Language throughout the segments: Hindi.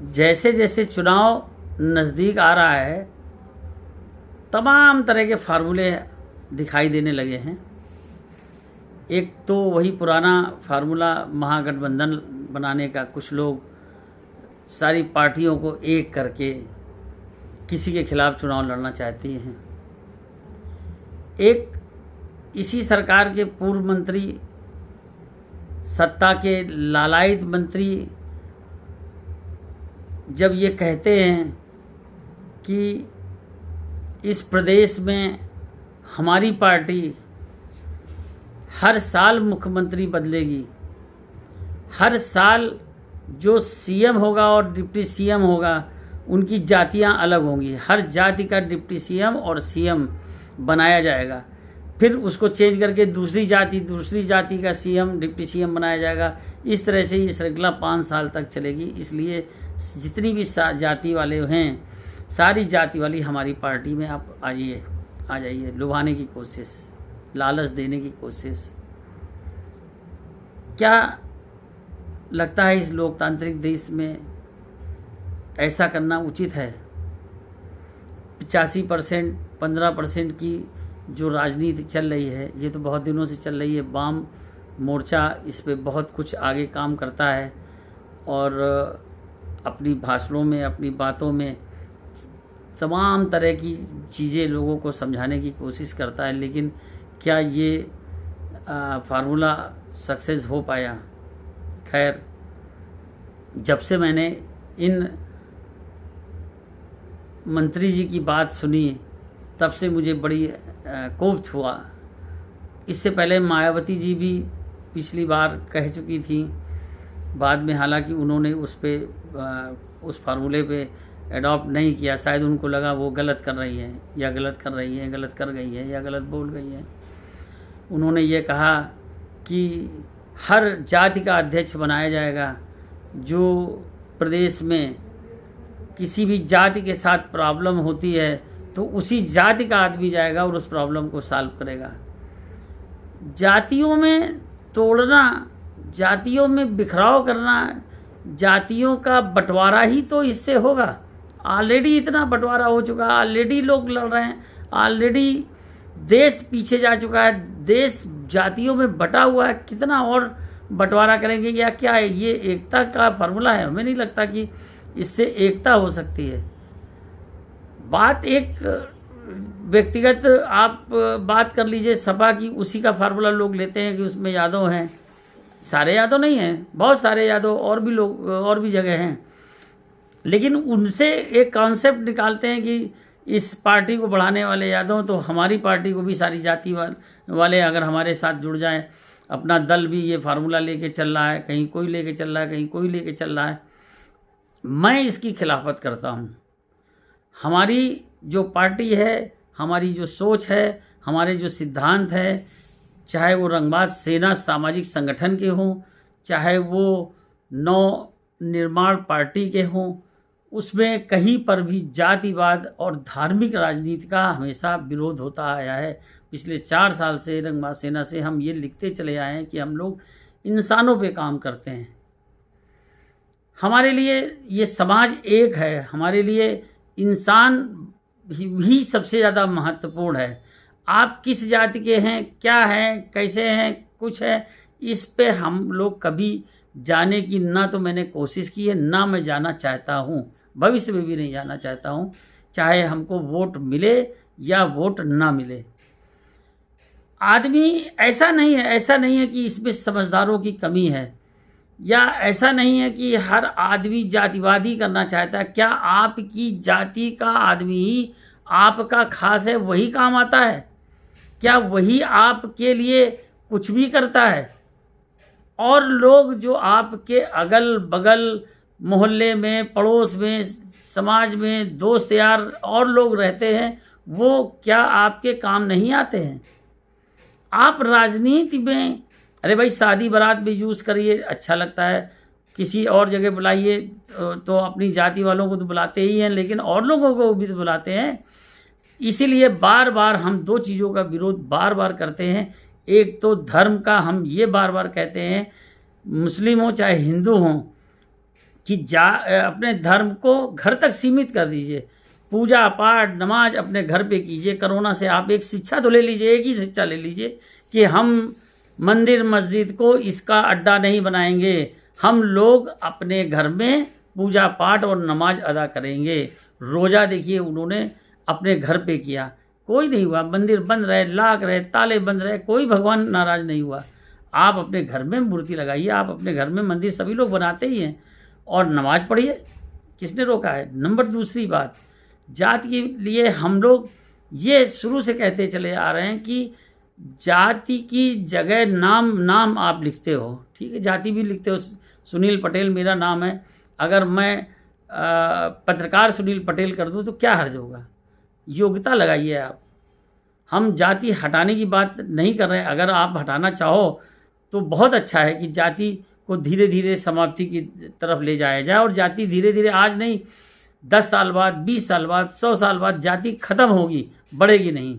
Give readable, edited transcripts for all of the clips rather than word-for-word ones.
जैसे जैसे चुनाव नज़दीक आ रहा है तमाम तरह के फार्मूले दिखाई देने लगे हैं। एक तो वही पुराना फार्मूला महागठबंधन बनाने का, कुछ लोग सारी पार्टियों को एक करके किसी के खिलाफ चुनाव लड़ना चाहती हैं। एक इसी सरकार के पूर्व मंत्री, सत्ता के लालायित मंत्री जब ये कहते हैं कि इस प्रदेश में हमारी पार्टी हर साल मुख्यमंत्री बदलेगी, हर साल जो सीएम होगा और डिप्टी सीएम होगा उनकी जातियां अलग होंगी, हर जाति का डिप्टी सीएम और सीएम बनाया जाएगा, फिर उसको चेंज करके दूसरी जाति का सीएम डिप्टी सीएम बनाया जाएगा। इस तरह से ये श्रृंखला 5 साल तक चलेगी। इसलिए जितनी भी जाति वाले हैं, सारी जाति वाली हमारी पार्टी में आप आ जाइए। लुभाने की कोशिश, लालच देने की कोशिश। क्या लगता है इस लोकतांत्रिक देश में ऐसा करना उचित है? 85% 15% की जो राजनीति चल रही है, ये तो बहुत दिनों से चल रही है। वाम मोर्चा इस पे बहुत कुछ आगे काम करता है और अपनी भाषणों में, अपनी बातों में तमाम तरह की चीज़ें लोगों को समझाने की कोशिश करता है, लेकिन क्या ये फार्मूला सक्सेस हो पाया? खैर, जब से मैंने इन मंत्री जी की बात सुनी तब से मुझे बड़ी कोफ्त हुआ। इससे पहले मायावती जी भी पिछली बार कह चुकी थी, बाद में हालांकि उन्होंने उस फार्मूले पे एडॉप्ट नहीं किया। शायद उनको लगा वो गलत कर रही हैं या गलत कर रही हैं, गलत कर गई हैं या गलत बोल गई हैं। उन्होंने ये कहा कि हर जाति का अध्यक्ष बनाया जाएगा। जो प्रदेश में किसी भी जाति के साथ प्रॉब्लम होती है तो उसी जाति का आदमी जाएगा और उस प्रॉब्लम को सॉल्व करेगा। जातियों में तोड़ना, जातियों में बिखराव करना, जातियों का बंटवारा ही तो इससे होगा। ऑलरेडी इतना बंटवारा हो चुका है, ऑलरेडी लोग लड़ रहे हैं, ऑलरेडी देश पीछे जा चुका है, देश जातियों में बटा हुआ है। कितना और बंटवारा करेंगे या क्या है? ये एकता का फार्मूला है? हमें नहीं लगता कि इससे एकता हो सकती है। बात एक व्यक्तिगत आप बात कर लीजिए सपा की, उसी का फार्मूला लोग लेते हैं कि उसमें यादव हैं। सारे यादव नहीं हैं, बहुत सारे यादव और भी लोग और भी जगह हैं, लेकिन उनसे एक कॉन्सेप्ट निकालते हैं कि इस पार्टी को बढ़ाने वाले यादव, तो हमारी पार्टी को भी सारी जाति वाले अगर हमारे साथ जुड़ जाएं। अपना दल भी ये फार्मूला लेके चल रहा है, कहीं कोई लेके चल रहा है, कहीं कोई लेके चल रहा है। मैं इसकी खिलाफत करता हूँ। हमारी जो पार्टी है, हमारी जो सोच है, हमारे जो सिद्धांत है, चाहे वो रंगबाज सेना सामाजिक संगठन के हों, चाहे वो नव निर्माण पार्टी के हों, उसमें कहीं पर भी जातिवाद और धार्मिक राजनीति का हमेशा विरोध होता आया है। पिछले 4 साल से रंगबाज सेना से हम ये लिखते चले आए हैं कि हम लोग इंसानों पे काम करते हैं। हमारे लिए ये समाज एक है, हमारे लिए इंसान ही सबसे ज़्यादा महत्वपूर्ण है। आप किस जाति के हैं, क्या हैं, कैसे हैं, कुछ है, इस पे हम लोग कभी जाने की ना तो मैंने कोशिश की है, ना मैं जाना चाहता हूँ, भविष्य में भी नहीं जाना चाहता हूँ, चाहे हमको वोट मिले या वोट ना मिले। आदमी ऐसा नहीं है कि इसमें समझदारों की कमी है, या ऐसा नहीं है कि हर आदमी जातिवादी करना चाहता है। क्या आपकी जाति का आदमी ही आपका खास है, वही काम आता है? क्या वही आपके लिए कुछ भी करता है? और लोग जो आपके अगल बगल मोहल्ले में, पड़ोस में, समाज में, दोस्त यार और लोग रहते हैं, वो क्या आपके काम नहीं आते हैं? आप राजनीति में, अरे भाई शादी बारात भी यूज़ करिए, अच्छा लगता है, किसी और जगह बुलाइए तो अपनी जाति वालों को तो बुलाते ही हैं, लेकिन और लोगों को भी तो बुलाते हैं। इसीलिए बार बार हम 2 चीज़ों का विरोध बार बार करते हैं। एक तो धर्म का हम ये बार बार कहते हैं, मुस्लिम हो चाहे हिंदू हो, कि अपने धर्म को घर तक सीमित कर दीजिए, पूजा पाठ नमाज अपने घर पे कीजिए। कोरोना से आप एक शिक्षा तो ले लीजिए, एक ही शिक्षा ले लीजिए कि हम मंदिर मस्जिद को इसका अड्डा नहीं बनाएंगे, हम लोग अपने घर में पूजा पाठ और नमाज अदा करेंगे। रोज़ा देखिए उन्होंने अपने घर पे किया, कोई नहीं हुआ, मंदिर बंद रहे, लाख रहे, ताले बंद रहे, कोई भगवान नाराज़ नहीं हुआ। आप अपने घर में मूर्ति लगाइए, आप अपने घर में मंदिर सभी लोग बनाते ही हैं, और नमाज पढ़िए, किसने रोका है। नंबर दूसरी बात, जाति के लिए हम लोग ये शुरू से कहते चले आ रहे हैं कि जाति की जगह नाम आप लिखते हो, ठीक है, जाति भी लिखते हो। सुनील पटेल मेरा नाम है, अगर मैं पत्रकार सुनील पटेल कर दूं तो क्या हर्ज होगा, योग्यता लगाइए आप। हम जाति हटाने की बात नहीं कर रहे हैं, अगर आप हटाना चाहो तो बहुत अच्छा है कि जाति को धीरे धीरे समाप्ति की तरफ ले जाया जाए, और जाति धीरे धीरे आज नहीं 10 साल बाद, 20 साल बाद, 100 साल बाद जाति खत्म होगी, बढ़ेगी नहीं।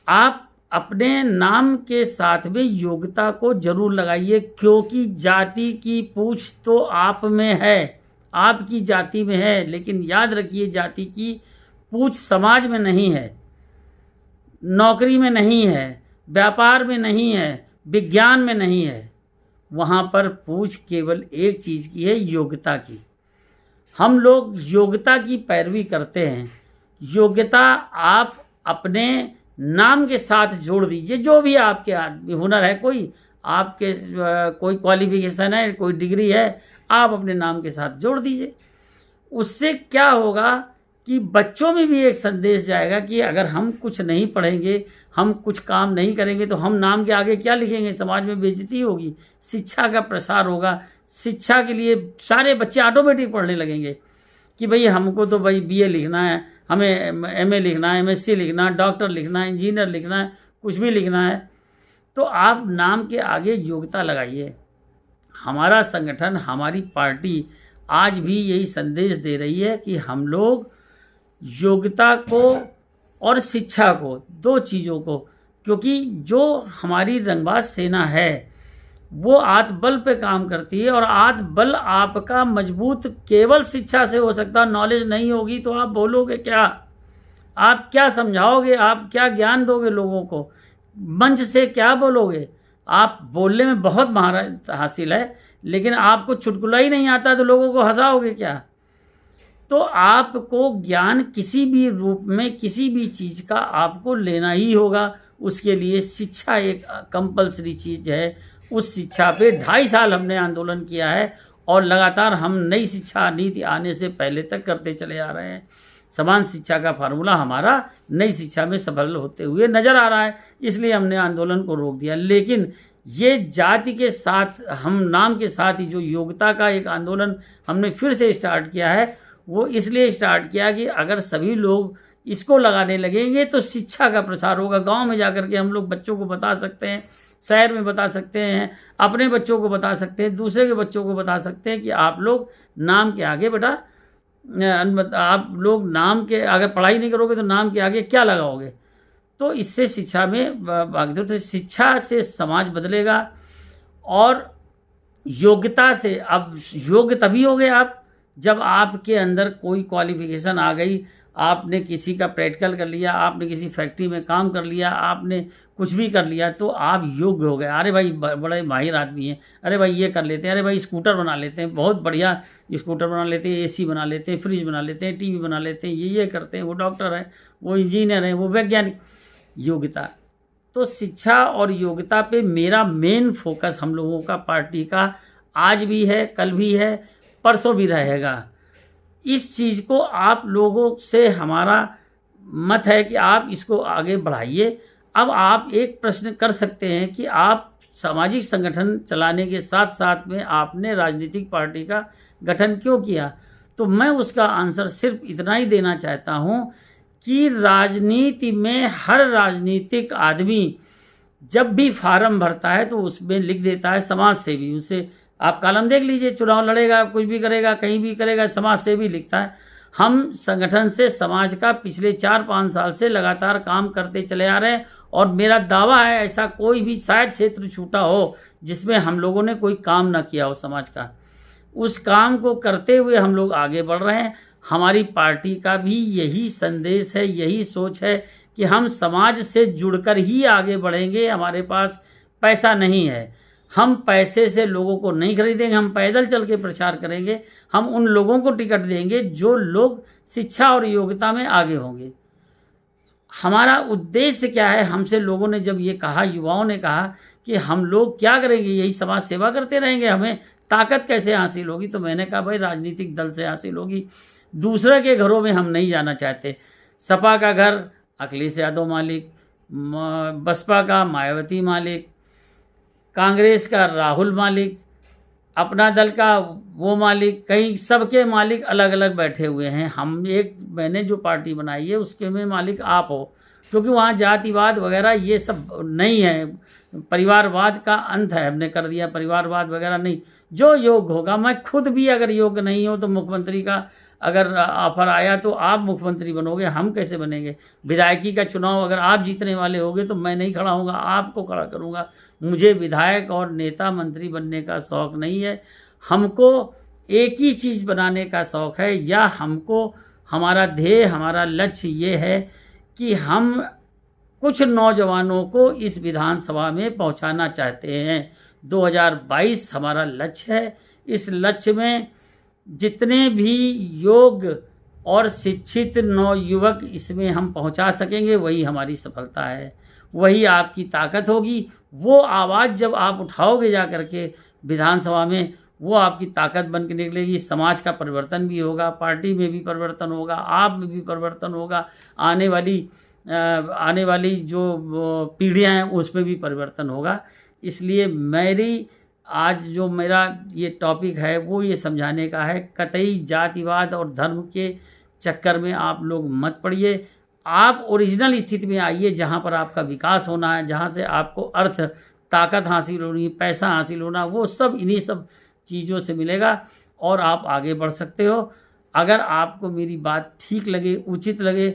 आप अपने नाम के साथ में योग्यता को जरूर लगाइए, क्योंकि जाति की पूछ तो आप में है, आपकी जाति में है, लेकिन याद रखिए जाति की पूछ समाज में नहीं है, नौकरी में नहीं है, व्यापार में नहीं है, विज्ञान में नहीं है। वहाँ पर पूछ केवल एक चीज़ की है, योग्यता की। हम लोग योग्यता की पैरवी करते हैं। योग्यता आप अपने नाम के साथ जोड़ दीजिए, जो भी आपके हुनर है, कोई आपके कोई क्वालिफिकेशन है, कोई डिग्री है, आप अपने नाम के साथ जोड़ दीजिए। उससे क्या होगा कि बच्चों में भी एक संदेश जाएगा कि अगर हम कुछ नहीं पढ़ेंगे, हम कुछ काम नहीं करेंगे तो हम नाम के आगे क्या लिखेंगे, समाज में बेइज्जती होगी। शिक्षा का प्रसार होगा, शिक्षा के लिए सारे बच्चे ऑटोमेटिक पढ़ने लगेंगे कि भाई हमको तो भाई BA लिखना है, हमें MA लिखना है, MSc लिखना है, डॉक्टर लिखना है, इंजीनियर लिखना है, कुछ भी लिखना है। तो आप नाम के आगे योग्यता लगाइए। हमारा संगठन, हमारी पार्टी आज भी यही संदेश दे रही है कि हम लोग योग्यता को और शिक्षा को, दो चीज़ों को, क्योंकि जो हमारी रंगबाज सेना है वो आत्मबल पे काम करती है, और आत्मबल आपका मजबूत केवल शिक्षा से हो सकता। नॉलेज नहीं होगी तो आप बोलोगे क्या, आप क्या समझाओगे, आप क्या ज्ञान दोगे लोगों को, मंच से क्या बोलोगे। आप बोलने में बहुत महारत हासिल है, लेकिन आपको चुटकुला ही नहीं आता तो लोगों को हंसाओगे क्या। तो आपको ज्ञान किसी भी रूप में, किसी भी चीज़ का आपको लेना ही होगा। उसके लिए शिक्षा एक कंपलसरी चीज़ है। उस शिक्षा पे 2.5 साल हमने आंदोलन किया है, और लगातार हम नई शिक्षा नीति आने से पहले तक करते चले आ रहे हैं। समान शिक्षा का फार्मूला हमारा नई शिक्षा में सफल होते हुए नज़र आ रहा है, इसलिए हमने आंदोलन को रोक दिया। लेकिन ये जाति के साथ, हम नाम के साथ ही जो योग्यता का एक आंदोलन हमने फिर से स्टार्ट किया है, वो इसलिए स्टार्ट किया कि अगर सभी लोग इसको लगाने लगेंगे तो शिक्षा का प्रसार होगा। गांव में जाकर के हम लोग बच्चों को बता सकते हैं, शहर में बता सकते हैं, अपने बच्चों को बता सकते हैं, दूसरे के बच्चों को बता सकते हैं कि आप लोग नाम के आगे बेटा, आप लोग नाम के अगर पढ़ाई नहीं करोगे तो नाम के आगे क्या लगाओगे। तो इससे शिक्षा में भाग दो। तो शिक्षा से समाज बदलेगा, और योग्यता से, अब योग्य तभी हो गए आप जब आपके अंदर कोई क्वालिफिकेशन आ गई। आपने किसी का प्रैक्टिकल कर लिया, आपने किसी फैक्ट्री में काम कर लिया, आपने कुछ भी कर लिया, तो आप योग्य हो गए। अरे भाई बड़े माहिर आदमी हैं, अरे भाई ये कर लेते हैं, अरे भाई स्कूटर बना लेते हैं, बहुत बढ़िया स्कूटर बना लेते हैं, AC बना लेते हैं, फ्रिज बना लेते हैं, TV बना लेते हैं, ये करते हैं, वो डॉक्टर है, वो इंजीनियर है, वो वैज्ञानिक। योग्यता, तो शिक्षा और योग्यता पे मेरा मेन फोकस हम लोगों का, पार्टी का आज भी है, कल भी है, परसों भी रहेगा। इस चीज़ को आप लोगों से हमारा मत है कि आप इसको आगे बढ़ाइए। अब आप एक प्रश्न कर सकते हैं कि आप सामाजिक संगठन चलाने के साथ साथ में आपने राजनीतिक पार्टी का गठन क्यों किया। तो मैं उसका आंसर सिर्फ इतना ही देना चाहता हूँ कि राजनीति में हर राजनीतिक आदमी जब भी फार्म भरता है तो उसमें लिख देता है समाज सेवी। उसे आप कॉलम देख लीजिए, चुनाव लड़ेगा, कुछ भी करेगा, कहीं भी करेगा, समाज सेवी लिखता है। हम संगठन से समाज का पिछले 4-5 साल से लगातार काम करते चले आ रहे हैं, और मेरा दावा है ऐसा कोई भी शायद क्षेत्र छूटा हो जिसमें हम लोगों ने कोई काम ना किया हो समाज का। उस काम को करते हुए हम लोग आगे बढ़ रहे हैं। हमारी पार्टी का भी यही संदेश है, यही सोच है कि हम समाज से जुड़कर ही आगे बढ़ेंगे। हमारे पास पैसा नहीं है, हम पैसे से लोगों को नहीं खरीदेंगे, हम पैदल चल के प्रचार करेंगे। हम उन लोगों को टिकट देंगे जो लोग शिक्षा और योग्यता में आगे होंगे। हमारा उद्देश्य क्या है, हमसे लोगों ने जब ये कहा, युवाओं ने कहा कि हम लोग क्या करेंगे, यही समाज सेवा करते रहेंगे, हमें ताकत कैसे हासिल होगी, तो मैंने कहा भाई राजनीतिक दल से हासिल होगी, दूसरे के घरों में हम नहीं जाना चाहते। सपा का घर अखिलेश यादव मालिक, बसपा का मायावती मालिक, कांग्रेस का राहुल मालिक, अपना दल का वो मालिक, कहीं सबके मालिक अलग अलग बैठे हुए हैं। मैंने जो पार्टी बनाई है उसके में मालिक आप हो, क्योंकि वहाँ जातिवाद वगैरह ये सब नहीं है, परिवारवाद का अंत है, हमने कर दिया, परिवारवाद वगैरह नहीं। जो योग्य होगा, मैं खुद भी अगर योग्य नहीं हो तो मुख्यमंत्री का अगर ऑफर आया तो आप मुख्यमंत्री बनोगे, हम कैसे बनेंगे? विधायकी का चुनाव अगर आप जीतने वाले होगे तो मैं नहीं खड़ा होऊंगा, आपको खड़ा करूंगा। मुझे विधायक और नेता मंत्री बनने का शौक़ नहीं है, हमको एक ही चीज़ बनाने का शौक़ है, या हमको हमारा ध्येय, हमारा लक्ष्य ये है कि हम कुछ नौजवानों को इस विधानसभा में पहुंचाना चाहते हैं। 2022 हमारा लक्ष्य है। इस लक्ष्य में जितने भी योग्य और शिक्षित नवयुवक इसमें हम पहुंचा सकेंगे, वही हमारी सफलता है, वही आपकी ताकत होगी। वो आवाज़ जब आप उठाओगे जा करके विधानसभा में, वो आपकी ताकत बन के निकलेगी। समाज का परिवर्तन भी होगा, पार्टी में भी परिवर्तन होगा, आप में भी परिवर्तन होगा, आने वाली जो पीढ़ियाँ हैं उसमें भी परिवर्तन होगा। इसलिए आज जो मेरा ये टॉपिक है वो ये समझाने का है, कतई जातिवाद और धर्म के चक्कर में आप लोग मत पड़िए। आप ओरिजिनल स्थिति में आइए जहाँ पर आपका विकास होना है, जहाँ से आपको अर्थ ताकत हासिल होनी है, पैसा हासिल होना, वो सब इन्हीं सब चीज़ों से मिलेगा और आप आगे बढ़ सकते हो। अगर आपको मेरी बात ठीक लगे, उचित लगे,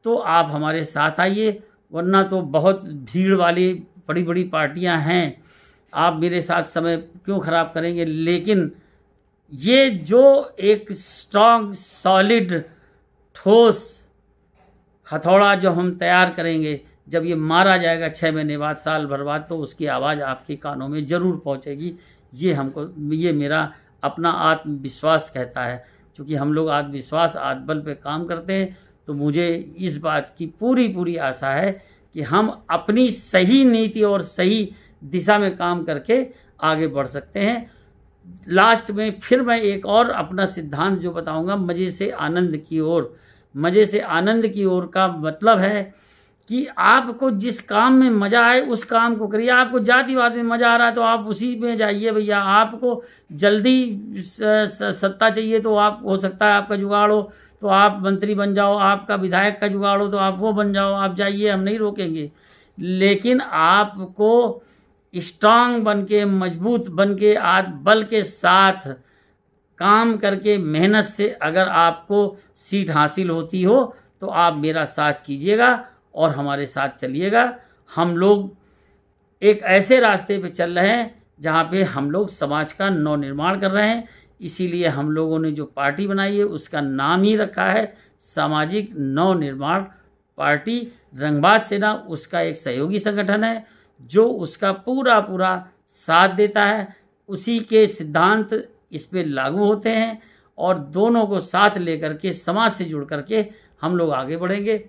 तो आप हमारे साथ आइए, वरना तो बहुत भीड़ वाली बड़ी बड़ी पार्टियां हैं, आप मेरे साथ समय क्यों ख़राब करेंगे। लेकिन ये जो एक स्ट्रॉन्ग, सॉलिड, ठोस हथौड़ा जो हम तैयार करेंगे, जब ये मारा जाएगा 6 महीने बाद, साल भर बाद, तो उसकी आवाज़ आपके कानों में ज़रूर पहुंचेगी। ये मेरा अपना आत्मविश्वास कहता है। क्योंकि हम लोग आत्मविश्वास, आत्मबल पे काम करते हैं, तो मुझे इस बात की पूरी आशा है कि हम अपनी सही नीति और सही दिशा में काम करके आगे बढ़ सकते हैं। लास्ट में फिर मैं एक और अपना सिद्धांत जो बताऊंगा, मज़े से आनंद की ओर। मज़े से आनंद की ओर का मतलब है कि आपको जिस काम में मज़ा आए उस काम को करिए। आपको जातिवाद में मज़ा आ रहा है तो आप उसी में जाइए भैया। आपको जल्दी सत्ता चाहिए तो आप, हो सकता है आपका जुगाड़ हो तो आप मंत्री बन जाओ, आपका विधायक का जुगाड़ हो तो आप वो बन जाओ, आप जाइए, हम नहीं रोकेंगे। लेकिन आपको स्ट्रांग बन के, मजबूत बन के, आत्मबल के साथ काम करके, मेहनत से अगर आपको सीट हासिल होती हो तो आप मेरा साथ कीजिएगा और हमारे साथ चलिएगा। हम लोग एक ऐसे रास्ते पे चल रहे हैं जहाँ पे हम लोग समाज का नव निर्माण कर रहे हैं। इसीलिए हम लोगों ने जो पार्टी बनाई है उसका नाम ही रखा है सामाजिक नव निर्माण पार्टी। रंगबाज सेना उसका एक सहयोगी संगठन है जो उसका पूरा साथ देता है। उसी के सिद्धांत इस पे लागू होते हैं और दोनों को साथ लेकर के, समाज से जुड़ करके हम लोग आगे बढ़ेंगे।